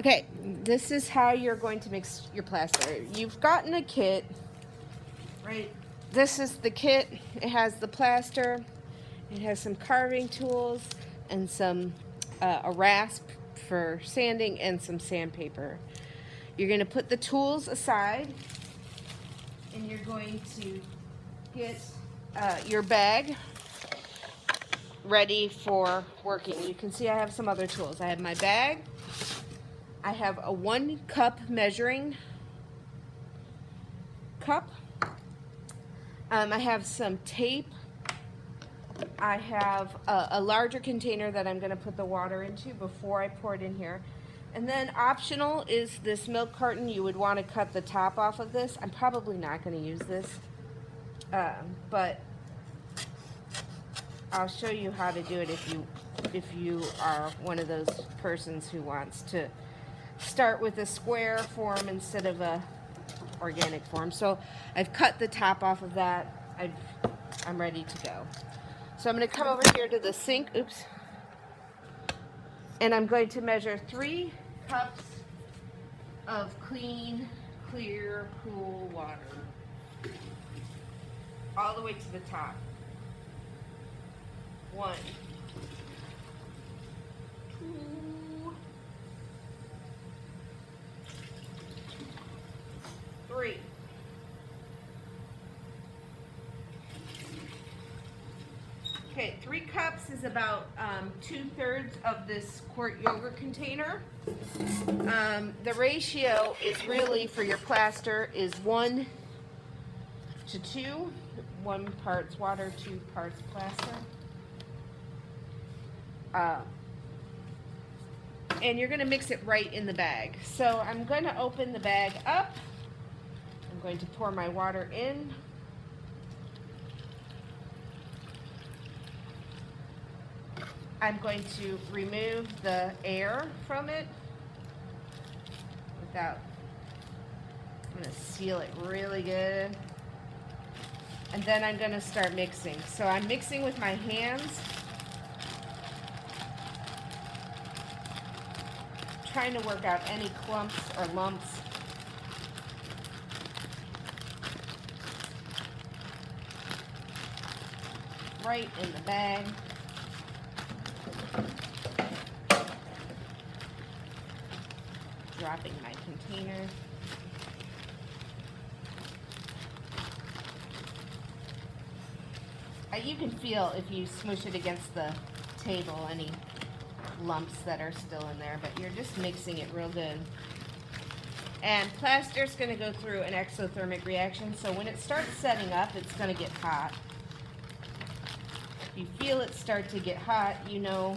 Okay, this is how you're going to mix your plaster. You've gotten a kit, right? This is the kit. It has the plaster, it has some carving tools, and some a rasp for sanding and some sandpaper. You're going to put the tools aside, and you're going to get your bag ready for working. You can see I have some other tools. I have my bag. I have a 1 cup measuring cup. I have some tape. I have a larger container that I'm going to put the water into before I pour it in here. And then optional is this milk carton. You would want to cut the top off of this. I'm probably not going to use this, but I'll show you how to do it if you are one of those persons who wants to start with a square form instead of a organic form. So I've cut the top off of that. I'm ready to go. So I'm going to come over here to the sink, oops, and I'm going to measure 3 cups of clean, clear, cool water all the way to the top. 1, 2, 3. Okay, 3 cups is about 2/3 of this quart yogurt container. The ratio is really for your plaster is 1 to 2, 1 parts water, 2 parts plaster. And you're going to mix it right in the bag. So I'm going to open the bag up. I'm going to pour my water in. I'm going to remove the air from it I'm going to seal it really good. And then I'm going to start mixing. So I'm mixing with my hands, trying to work out any clumps or lumps. Right in the bag. Dropping my container. You can feel if you smoosh it against the table any lumps that are still in there, but you're just mixing it real good. And plaster's going to go through an exothermic reaction, so when it starts setting up, it's going to get hot. If you feel it start to get hot, you know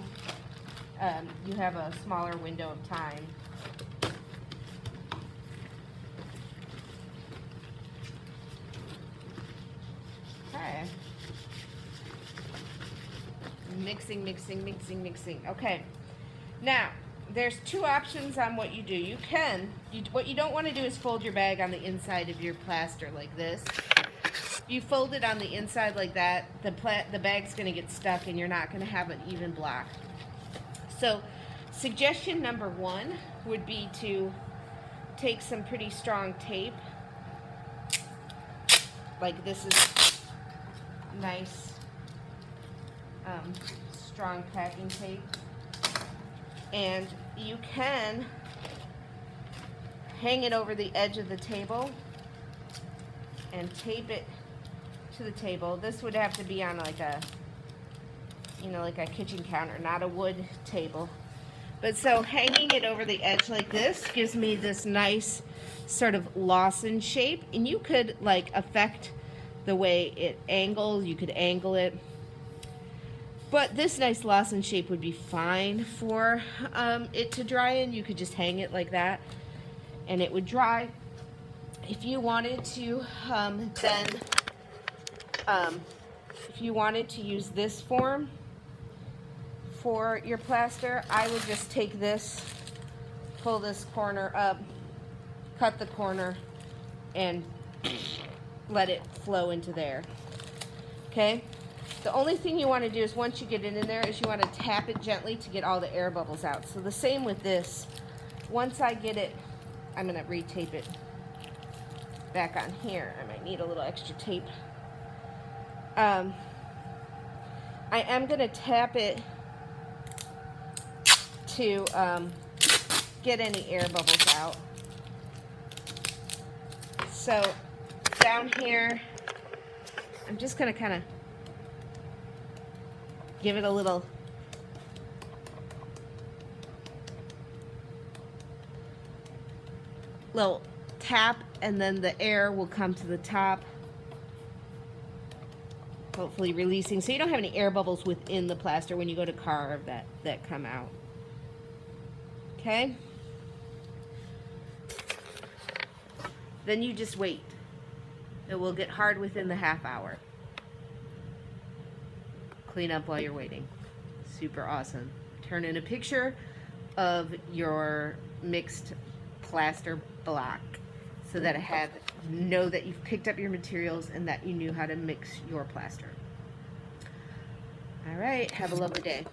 you have a smaller window of time. Okay. Mixing, mixing, mixing, mixing. Okay. Now, there's 2 options on what you do. What you don't want to do is fold your bag on the inside of your plaster like this. If you fold it on the inside like that, the bag's going to get stuck and you're not going to have an even block. So, suggestion number 1 would be to take some pretty strong tape. Like this is nice, strong packing tape. And you can hang it over the edge of the table and tape it to the table. This would have to be on like a, like a kitchen counter, not a wood table. But so hanging it over the edge like this gives me this nice sort of lozenge shape. And you could like affect the way it angles. You could angle it. But this nice lozenge shape would be fine for it to dry in. You could just hang it like that and it would dry. If you wanted to if you wanted to use this form for your plaster, I would just take this, pull this corner up, cut the corner, and let it flow into there. Okay? The only thing you want to do is once you get it in there is you want to tap it gently to get all the air bubbles out. So the same with this. once I get it, I'm going to retape it back on here. I might need a little extra tape. I am going to tap it to get any air bubbles out. So down here, I'm just going to kind of give it a little tap, and then the air will come to the top, hopefully releasing, so you don't have any air bubbles within the plaster when you go to carve that come out. Okay? Then you just wait. It will get hard within the half hour. Clean up while you're waiting. Super awesome. Turn in a picture of your mixed plaster block so that I know that you've picked up your materials and that you knew how to mix your plaster. All right, have a lovely day.